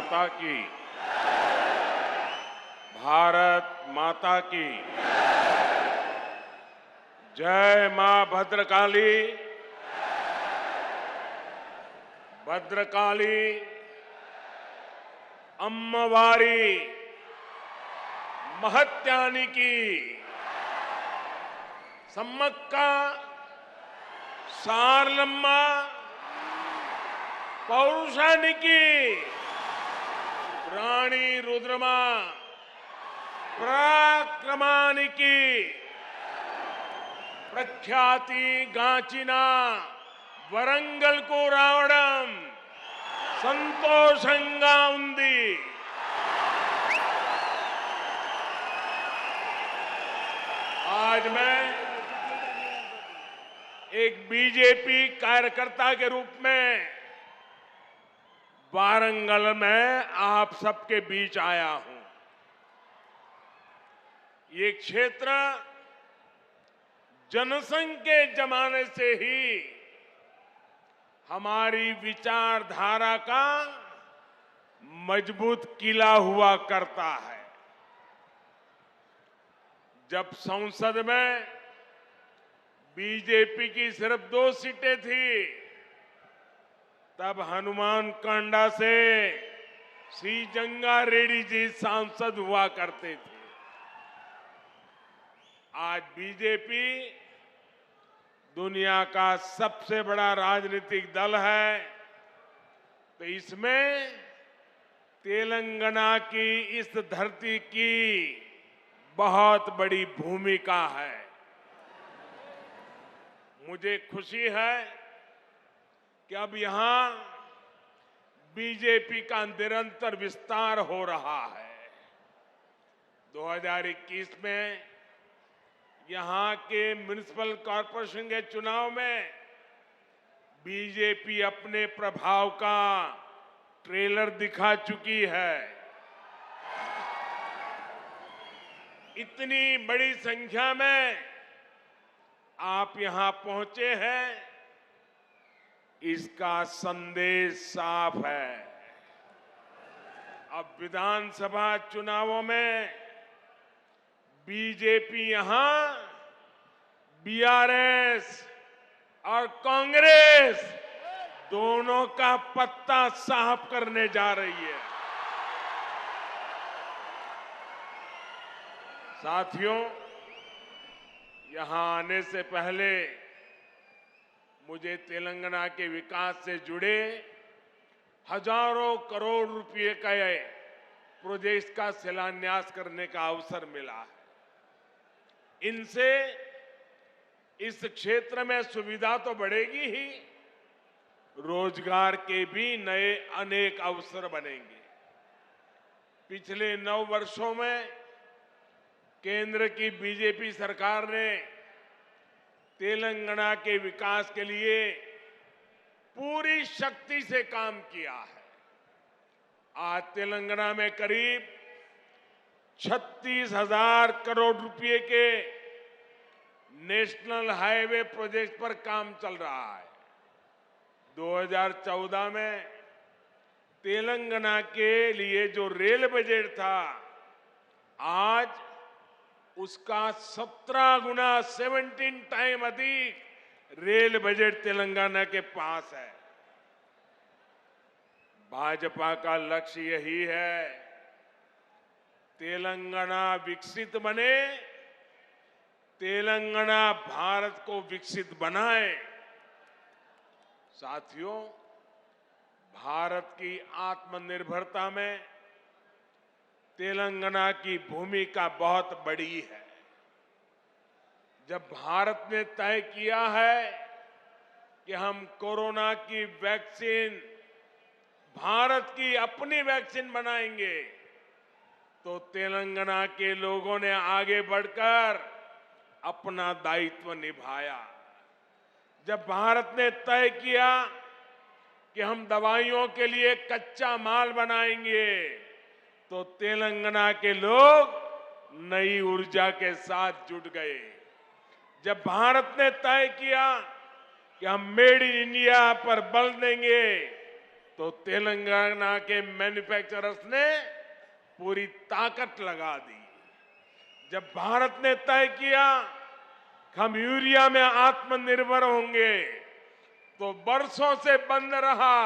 माता की, भारत माता की जय। मां भद्रकाली, भद्रकाली अम्मवारी महत्यानिकी सम्मक्क सारलम्मा पौरुषानिकी रानी रुद्रमा पराक्रमानिकी प्रख्याति गांचिना वरंगल को रावणम संतोषंगा उंदी। आज मैं एक बीजेपी कार्यकर्ता के रूप में वारंगल में आप सबके बीच आया हूं। ये क्षेत्र जनसंघ के जमाने से ही हमारी विचारधारा का मजबूत किला हुआ करता है। जब संसद में बीजेपी की सिर्फ 2 सीटें थी, तब हनुमान कांडा से सी जंगा रेड्डी जी सांसद हुआ करते थे। आज बीजेपी दुनिया का सबसे बड़ा राजनीतिक दल है, तो इसमें तेलंगाना की इस धरती की बहुत बड़ी भूमिका है। मुझे खुशी है कि अब यहां बीजेपी का निरंतर विस्तार हो रहा है। 2021 में यहां के म्युनिसिपल कॉरपोरेशन के चुनाव में बीजेपी अपने प्रभाव का ट्रेलर दिखा चुकी है। इतनी बड़ी संख्या में आप यहां पहुंचे हैं, इसका संदेश साफ है। अब विधानसभा चुनावों में बीजेपी यहां बीआरएस और कांग्रेस दोनों का पत्ता साफ करने जा रही है। साथियों, यहां आने से पहले मुझे तेलंगाना के विकास से जुड़े हजारों करोड़ रुपए का प्रोजेक्ट का शिलान्यास करने का अवसर मिला है। इनसे इस क्षेत्र में सुविधा तो बढ़ेगी ही, रोजगार के भी नए अनेक अवसर बनेंगे। पिछले 9 वर्षों में केंद्र की बीजेपी सरकार ने तेलंगाना के विकास के लिए पूरी शक्ति से काम किया है। आज तेलंगाना में करीब 36,000 करोड़ रुपए के नेशनल हाईवे प्रोजेक्ट पर काम चल रहा है। 2014 में तेलंगाना के लिए जो रेल बजट था, आज उसका 17 गुना 17 टाइम अधिक रेल बजट तेलंगाना के पास है। भाजपा का लक्ष्य यही है, तेलंगाना विकसित बने, तेलंगाना भारत को विकसित बनाए। साथियों, भारत की आत्मनिर्भरता में तेलंगाना की भूमिका बहुत बड़ी है। जब भारत ने तय किया है कि हम कोरोना की वैक्सीन, भारत की अपनी वैक्सीन बनाएंगे, तो तेलंगाना के लोगों ने आगे बढ़कर अपना दायित्व निभाया। जब भारत ने तय किया कि हम दवाइयों के लिए कच्चा माल बनाएंगे, तो तेलंगाना के लोग नई ऊर्जा के साथ जुट गए। जब भारत ने तय किया कि हम मेड इन इंडिया पर बल देंगे, तो तेलंगाना के मैन्युफैक्चरर्स ने पूरी ताकत लगा दी। जब भारत ने तय किया कि हम यूरिया में आत्मनिर्भर होंगे, तो बरसों से बंद रहा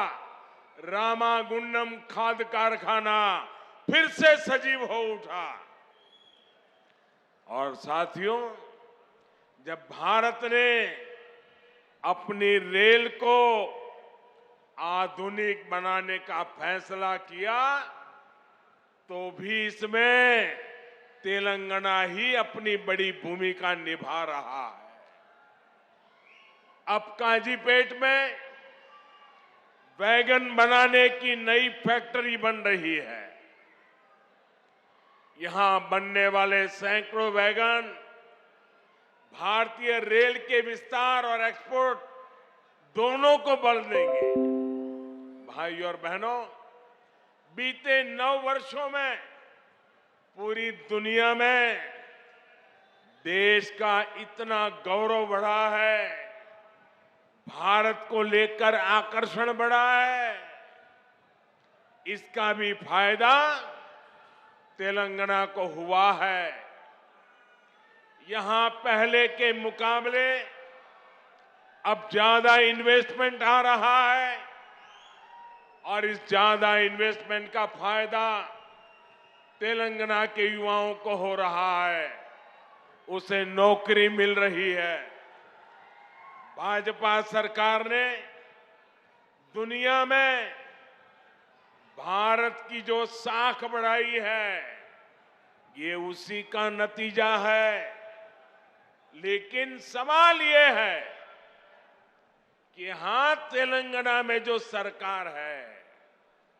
रामागुंडम खाद कारखाना फिर से सजीव हो उठा। और साथियों, जब भारत ने अपनी रेल को आधुनिक बनाने का फैसला किया, तो भी इसमें तेलंगाना ही अपनी बड़ी भूमिका निभा रहा है। अब काजीपेट में वैगन बनाने की नई फैक्ट्री बन रही है। यहां बनने वाले सैकड़ों वैगन भारतीय रेल के विस्तार और एक्सपोर्ट दोनों को बल देंगे। भाइयों और बहनों, बीते 9 वर्षों में पूरी दुनिया में देश का इतना गौरव बढ़ा है, भारत को लेकर आकर्षण बढ़ा है। इसका भी फायदा तेलंगाना को हुआ है। यहां पहले के मुकाबले अब ज्यादा इन्वेस्टमेंट आ रहा है और इस ज्यादा इन्वेस्टमेंट का फायदा तेलंगाना के युवाओं को हो रहा है, उसे नौकरी मिल रही है। भाजपा सरकार ने दुनिया में भारत की जो साख बढ़ाई है, ये उसी का नतीजा है। लेकिन सवाल ये है कि यहां तेलंगाना में जो सरकार है,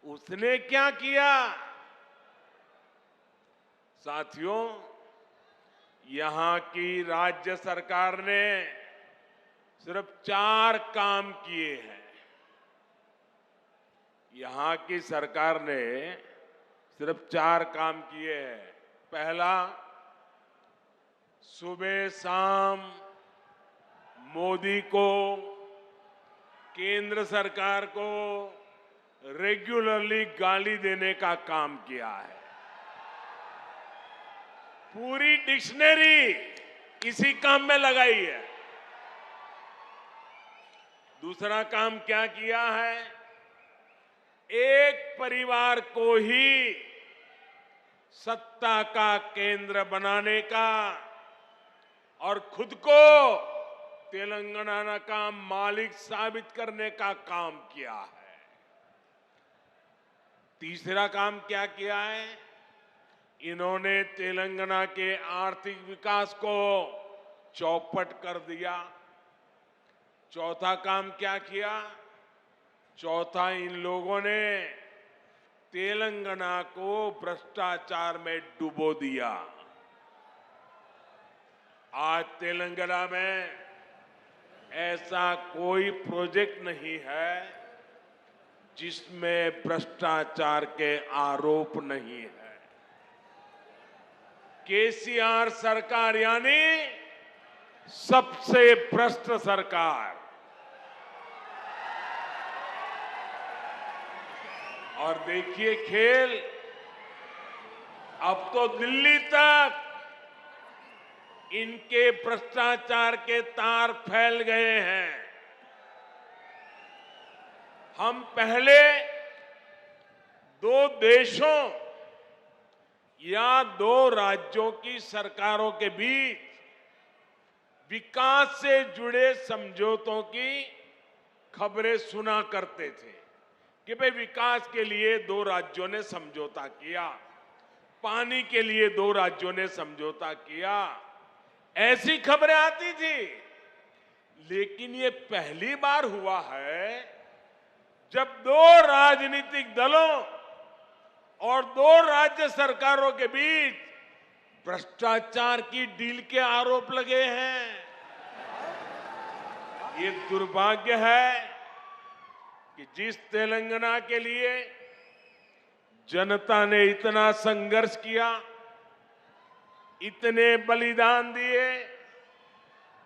उसने क्या किया? साथियों, यहां की राज्य सरकार ने सिर्फ 4 काम किए हैं। यहां की सरकार ने सिर्फ 4 काम किए हैं। पहला, सुबह शाम मोदी को, केंद्र सरकार को रेगुलरली गाली देने का काम किया है। पूरी डिक्शनरी इसी काम में लगाई है। दूसरा काम क्या किया है? एक परिवार को ही सत्ता का केंद्र बनाने का और खुद को तेलंगाना का मालिक साबित करने का काम किया है। तीसरा काम क्या किया है? इन्होंने तेलंगाना के आर्थिक विकास को चौपट कर दिया। चौथा काम क्या किया? चौथा, इन लोगों ने तेलंगाना को भ्रष्टाचार में डुबो दिया। आज तेलंगाना में ऐसा कोई प्रोजेक्ट नहीं है जिसमें भ्रष्टाचार के आरोप नहीं है। केसीआर सरकार यानी सबसे भ्रष्ट सरकार। और देखिए खेल, अब तो दिल्ली तक इनके भ्रष्टाचार के तार फैल गए हैं। हम पहले 2 देशों या 2 राज्यों की सरकारों के बीच विकास से जुड़े समझौतों की खबरें सुना करते थे कि भाई विकास के लिए 2 राज्यों ने समझौता किया, पानी के लिए 2 राज्यों ने समझौता किया, ऐसी खबरें आती थी। लेकिन ये पहली बार हुआ है जब 2 राजनीतिक दलों और 2 राज्य सरकारों के बीच भ्रष्टाचार की डील के आरोप लगे हैं। ये दुर्भाग्य है कि जिस तेलंगाना के लिए जनता ने इतना संघर्ष किया, इतने बलिदान दिए,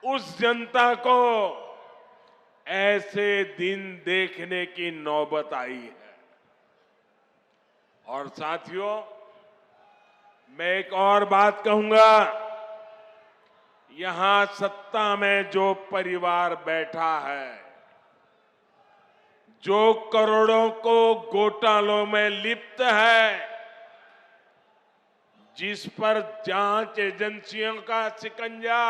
उस जनता को ऐसे दिन देखने की नौबत आई है। और साथियों, मैं एक और बात कहूंगा, यहां सत्ता में जो परिवार बैठा है, जो करोड़ों को घोटालों में लिप्त है, जिस पर जांच एजेंसियों का शिकंजा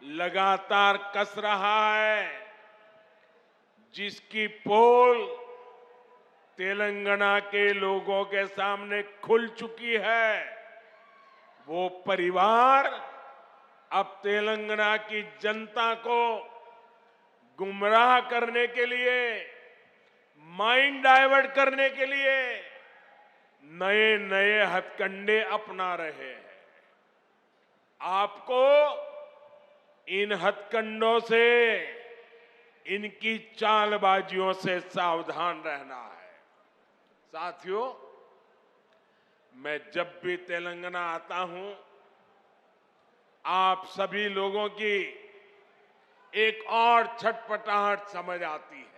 लगातार कस रहा है, जिसकी पोल तेलंगाना के लोगों के सामने खुल चुकी है, वो परिवार अब तेलंगाना की जनता को गुमराह करने के लिए, माइंड डाइवर्ट करने के लिए नए नए हथकंडे अपना रहे हैं। आपको इन हथकंडों से, इनकी चालबाजियों से सावधान रहना है। साथियों, मैं जब भी तेलंगाना आता हूं, आप सभी लोगों की एक और छटपटाहट समझ आती है।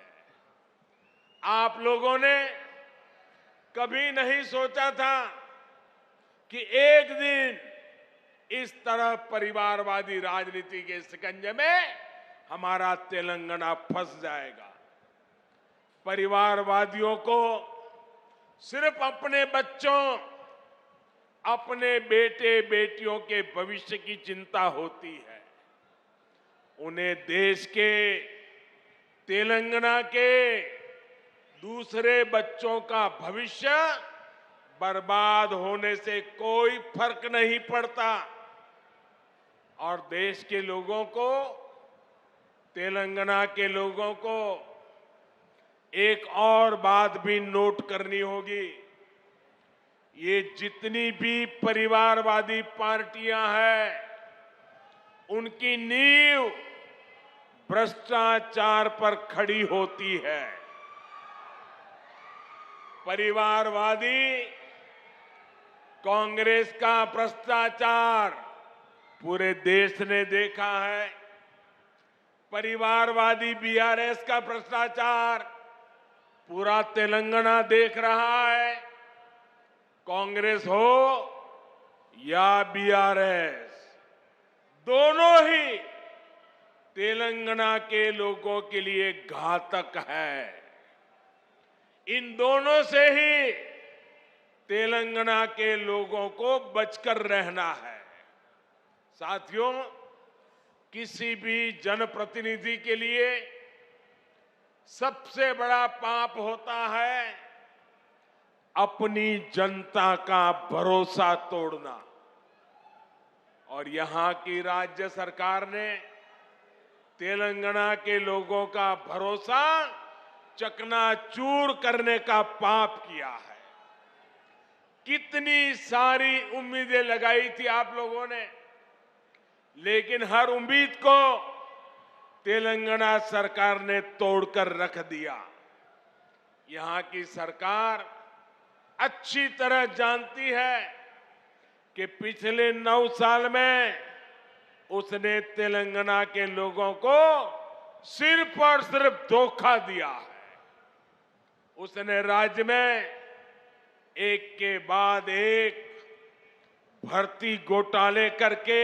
आप लोगों ने कभी नहीं सोचा था कि एक दिन इस तरह परिवारवादी राजनीति के शिकंजे में हमारा तेलंगाना फंस जाएगा। परिवारवादियों को सिर्फ अपने बच्चों, अपने बेटे बेटियों के भविष्य की चिंता होती है। उन्हें देश के, तेलंगाना के दूसरे बच्चों का भविष्य बर्बाद होने से कोई फर्क नहीं पड़ता। और देश के लोगों को, तेलंगाना के लोगों को एक और बात भी नोट करनी होगी। ये जितनी भी परिवारवादी पार्टियां हैं, उनकी नींव भ्रष्टाचार पर खड़ी होती है। परिवारवादी कांग्रेस का भ्रष्टाचार पूरे देश ने देखा है। परिवारवादी बीआरएस का भ्रष्टाचार पूरा तेलंगाना देख रहा है। कांग्रेस हो या बीआरएस, दोनों ही तेलंगाना के लोगों के लिए घातक है। इन दोनों से ही तेलंगाना के लोगों को बचकर रहना है। साथियों, किसी भी जनप्रतिनिधि के लिए सबसे बड़ा पाप होता है अपनी जनता का भरोसा तोड़ना। और यहां की राज्य सरकार ने तेलंगाना के लोगों का भरोसा चकनाचूर करने का पाप किया है। कितनी सारी उम्मीदें लगाई थी आप लोगों ने, लेकिन हर उम्मीद को तेलंगाना सरकार ने तोड़कर रख दिया। यहां की सरकार अच्छी तरह जानती है कि पिछले 9 साल में उसने तेलंगाना के लोगों को सिर्फ और सिर्फ धोखा दिया है। उसने राज्य में एक के बाद एक भर्ती घोटाले करके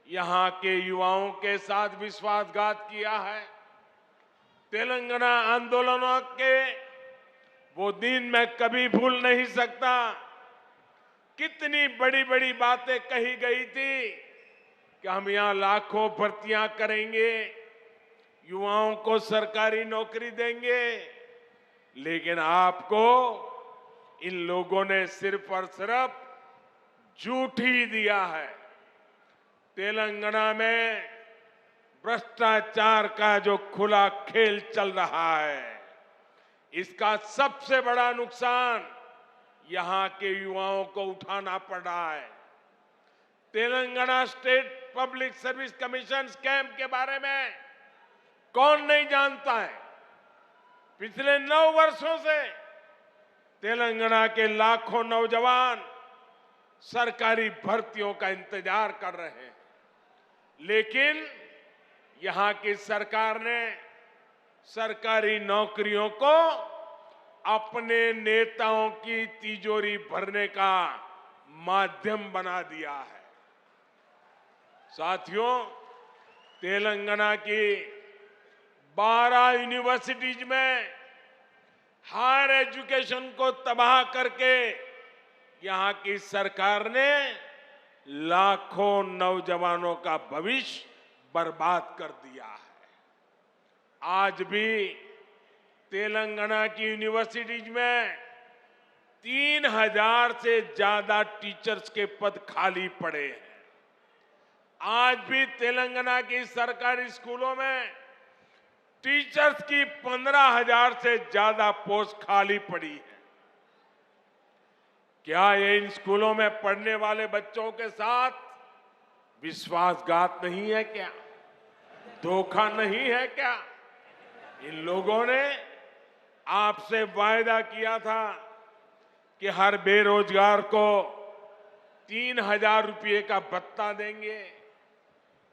यहां के युवाओं के साथ विश्वासघात किया है। तेलंगाना आंदोलनों के वो दिन मैं कभी भूल नहीं सकता। कितनी बड़ी बड़ी बातें कही गई थी कि हम यहां लाखों भर्तियां करेंगे, युवाओं को सरकारी नौकरी देंगे, लेकिन आपको इन लोगों ने सिर्फ और सिर्फ झूठ ही दिया है। तेलंगाना में भ्रष्टाचार का जो खुला खेल चल रहा है, इसका सबसे बड़ा नुकसान यहां के युवाओं को उठाना पड़ रहा है। Telangana state public service commission scam के बारे में कौन नहीं जानता है। पिछले 9 वर्षों से तेलंगाना के लाखों नौजवान सरकारी भर्तियों का इंतजार कर रहे हैं, लेकिन यहां की सरकार ने सरकारी नौकरियों को अपने नेताओं की तिजोरी भरने का माध्यम बना दिया है। साथियों, तेलंगाना की 12 यूनिवर्सिटीज में हायर एजुकेशन को तबाह करके यहां की सरकार ने लाखों नौजवानों का भविष्य बर्बाद कर दिया है। आज भी तेलंगाना की यूनिवर्सिटीज में 3000 से ज्यादा टीचर्स के पद खाली पड़े हैं। आज भी तेलंगाना की सरकारी स्कूलों में टीचर्स की 15,000 से ज्यादा पोस्ट खाली पड़ी है। क्या ये इन स्कूलों में पढ़ने वाले बच्चों के साथ विश्वासघात नहीं है क्या? धोखा नहीं है क्या? इन लोगों ने आपसे वायदा किया था कि हर बेरोजगार को 3,000 रुपये का भत्ता देंगे।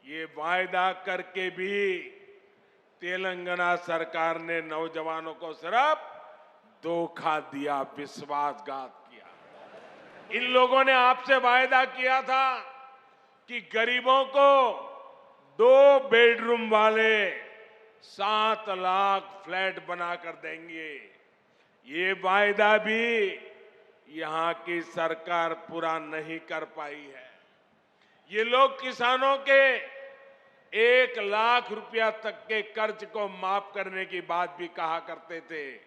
ये वायदा करके भी तेलंगाना सरकार ने नौजवानों को सिर्फ धोखा दिया, विश्वासघात किया। इन लोगों ने आपसे वायदा किया था कि गरीबों को 2 बेडरूम वाले 7 लाख फ्लैट बनाकर देंगे। ये वायदा भी यहां की सरकार पूरा नहीं कर पाई है। ये लोग किसानों के 1 लाख रुपया तक के कर्ज को माफ करने की बात भी कहा करते थे,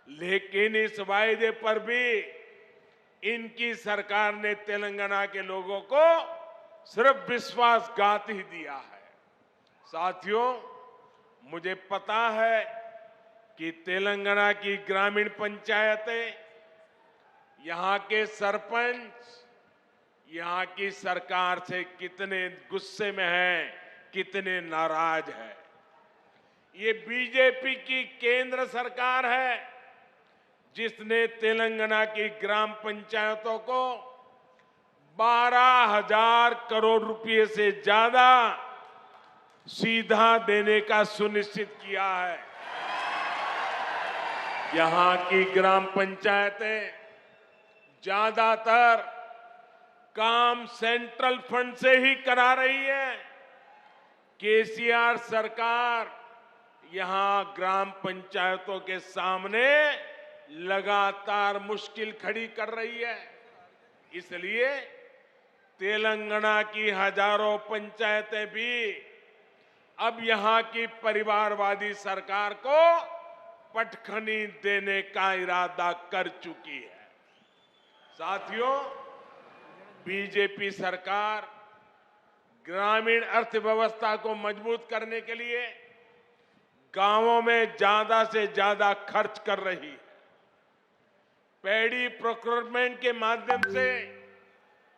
लेकिन इस वायदे पर भी इनकी सरकार ने तेलंगाना के लोगों को सिर्फ विश्वासघात ही दिया है। साथियों, मुझे पता है कि तेलंगाना की ग्रामीण पंचायतें, यहां के सरपंच यहां की सरकार से कितने गुस्से में हैं, कितने नाराज हैं। ये बीजेपी की केंद्र सरकार है जिसने तेलंगाना की ग्राम पंचायतों को 12,000 करोड़ रुपए से ज्यादा सीधा देने का सुनिश्चित किया है। यहां की ग्राम पंचायतें ज्यादातर काम सेंट्रल फंड से ही करा रही है। केसीआर सरकार यहां ग्राम पंचायतों के सामने लगातार मुश्किल खड़ी कर रही है। इसलिए तेलंगाना की हजारों पंचायतें भी अब यहां की परिवारवादी सरकार को पटखनी देने का इरादा कर चुकी है। साथियों, बीजेपी सरकार ग्रामीण अर्थव्यवस्था को मजबूत करने के लिए गांवों में ज्यादा से ज्यादा खर्च कर रही है। पैडी प्रोक्योरमेंट के माध्यम से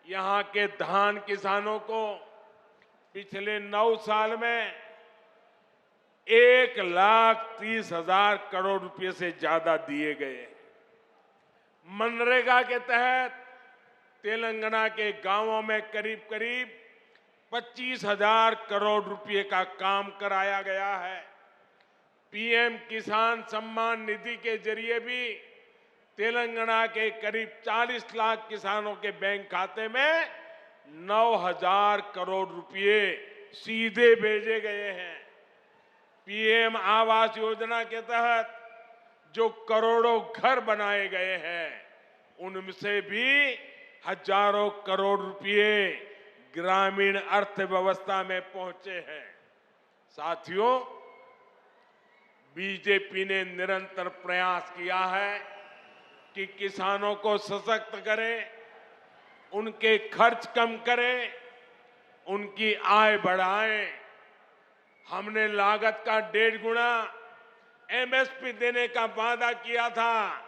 यहां के धान किसानों को पिछले 9 साल में 1,30,000 करोड़ रुपए से ज्यादा दिए गए। मनरेगा के तहत तेलंगाना के गांवों में करीब करीब 25,000 करोड़ रुपए का काम कराया गया है। पीएम किसान सम्मान निधि के जरिए भी तेलंगाना के करीब 40 लाख किसानों के बैंक खाते में 9,000 करोड़ रुपए सीधे भेजे गए हैं। पीएम आवास योजना के तहत जो करोड़ों घर बनाए गए हैं, उनसे भी हजारों करोड़ रुपए ग्रामीण अर्थव्यवस्था में पहुंचे हैं। साथियों, बीजेपी ने निरंतर प्रयास किया है कि किसानों को सशक्त करें, उनके खर्च कम करें, उनकी आय बढ़ाएं। हमने लागत का 1.5 गुना एमएसपी देने का वादा किया था।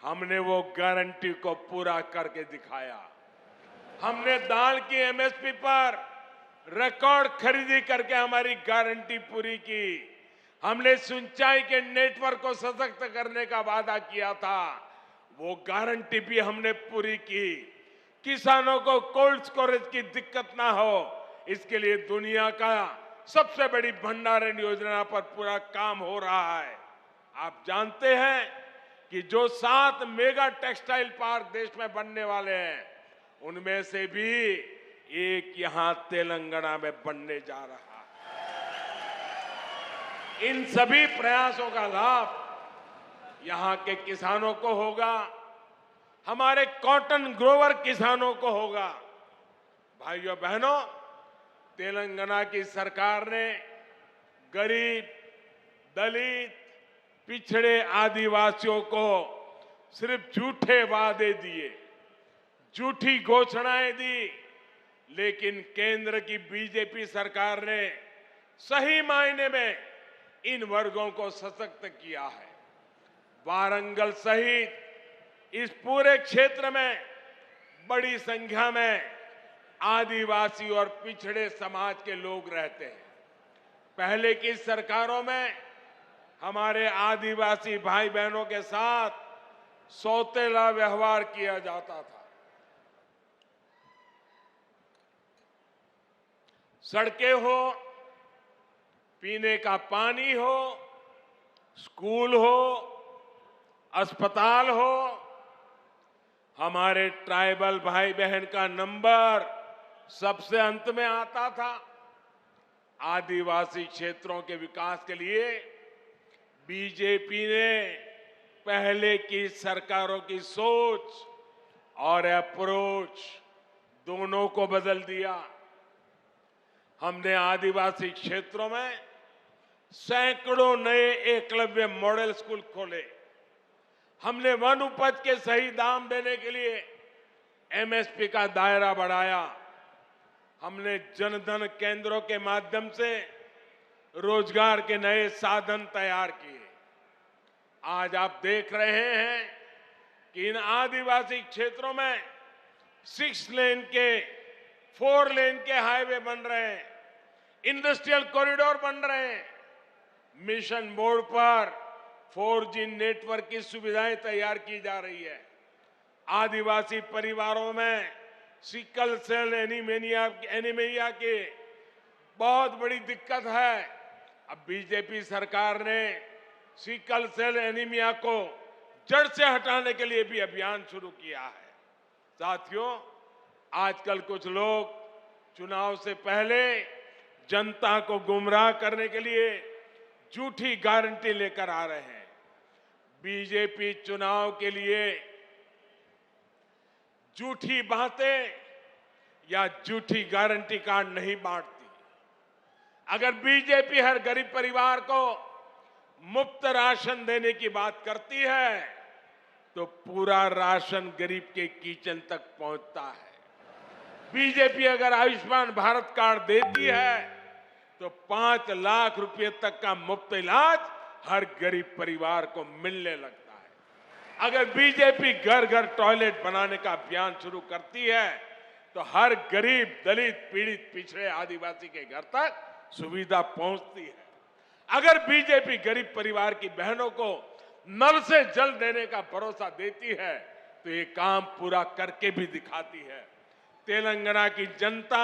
हमने वो गारंटी को पूरा करके दिखाया। हमने दाल की एमएसपी पर रिकॉर्ड खरीदी करके हमारी गारंटी पूरी की। हमने सिंचाई के नेटवर्क को सशक्त करने का वादा किया था, वो गारंटी भी हमने पूरी की। किसानों को कोल्ड स्टोरेज की दिक्कत ना हो, इसके लिए दुनिया का सबसे बड़ी भंडारण योजना पर पूरा काम हो रहा है। आप जानते हैं कि जो 7 मेगा टेक्सटाइल पार्क देश में बनने वाले हैं, उनमें से भी एक यहां तेलंगाना में बनने जा रहा है। इन सभी प्रयासों का लाभ यहां के किसानों को होगा, हमारे कॉटन ग्रोवर किसानों को होगा। भाइयों बहनों, तेलंगाना की सरकार ने गरीब, दलित, पिछड़े आदिवासियों को सिर्फ झूठे वादे दिए, झूठी घोषणाएं दी, लेकिन केंद्र की बीजेपी सरकार ने सही मायने में इन वर्गों को सशक्त किया है। वारंगल सहित इस पूरे क्षेत्र में बड़ी संख्या में आदिवासी और पिछड़े समाज के लोग रहते हैं। पहले की सरकारों में हमारे आदिवासी भाई बहनों के साथ सौतेला व्यवहार किया जाता था। सड़कें हो, पीने का पानी हो, स्कूल हो, अस्पताल हो, हमारे ट्राइबल भाई बहन का नंबर सबसे अंत में आता था। आदिवासी क्षेत्रों के विकास के लिए बीजेपी ने पहले की सरकारों की सोच और अप्रोच दोनों को बदल दिया। हमने आदिवासी क्षेत्रों में सैकड़ों नए एकलव्य मॉडल स्कूल खोले। हमने वन उपज के सही दाम देने के लिए एमएसपी का दायरा बढ़ाया। हमने जनधन केंद्रों के माध्यम से रोजगार के नए साधन तैयार किए। आज आप देख रहे हैं कि इन आदिवासी क्षेत्रों में 6 लेन के 4 लेन के हाईवे बन रहे हैं, इंडस्ट्रियल कॉरिडोर बन रहे हैं, मिशन मोड पर 4G नेटवर्क की सुविधाएं तैयार की जा रही है। आदिवासी परिवारों में सिकल सेल एनीमिया की बहुत बड़ी दिक्कत है। अब बीजेपी सरकार ने सिकल सेल एनीमिया को जड़ से हटाने के लिए भी अभियान शुरू किया है। साथियों, आजकल कुछ लोग चुनाव से पहले जनता को गुमराह करने के लिए झूठी गारंटी लेकर आ रहे हैं। बीजेपी चुनाव के लिए झूठी बातें या झूठी गारंटी कार्ड नहीं बांटती। अगर बीजेपी हर गरीब परिवार को मुफ्त राशन देने की बात करती है, तो पूरा राशन गरीब के किचन तक पहुंचता है। बीजेपी अगर आयुष्मान भारत कार्ड देती है, तो 5 लाख रुपए तक का मुफ्त इलाज हर गरीब परिवार को मिलने लगता है। अगर बीजेपी घर घर टॉयलेट बनाने का अभियान शुरू करती है, तो हर गरीब, दलित, पीड़ित, पिछड़े आदिवासी के घर तक सुविधा पहुंचती है। अगर बीजेपी गरीब परिवार की बहनों को नल से जल देने का भरोसा देती है, तो ये काम पूरा करके भी दिखाती है। तेलंगाना की जनता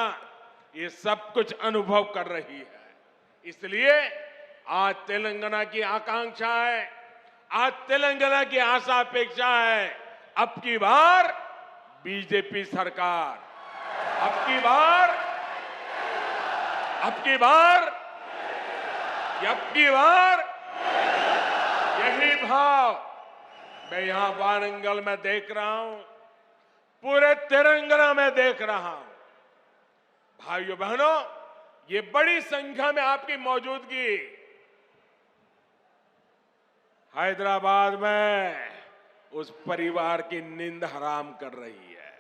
ये सब कुछ अनुभव कर रही है। इसलिए आज तेलंगाना की आकांक्षा है, आज तेलंगाना की आशा अपेक्षा है, अब की बार बीजेपी सरकार, अब की बार यही भाव मैं यहां वारंगल में देख रहा हूं, पूरे तेलंगाना में देख रहा हूं। भाइयों बहनों, ये बड़ी संख्या में आपकी मौजूदगी हैदराबाद में उस परिवार की नींद हराम कर रही है।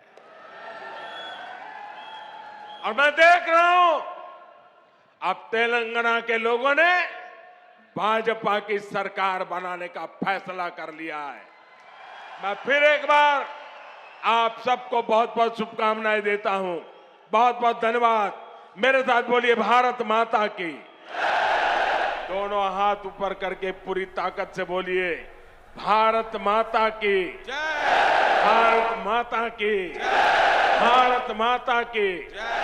और मैं देख रहा हूं, अब तेलंगाना के लोगों ने भाजपा की सरकार बनाने का फैसला कर लिया है। मैं फिर एक बार आप सबको बहुत बहुत शुभकामनाएं देता हूं। बहुत बहुत धन्यवाद। मेरे साथ बोलिए भारत माता की। दोनों हाथ ऊपर करके पूरी ताकत से बोलिए भारत माता की जय, भारत माता की जय, भारत माता की जय।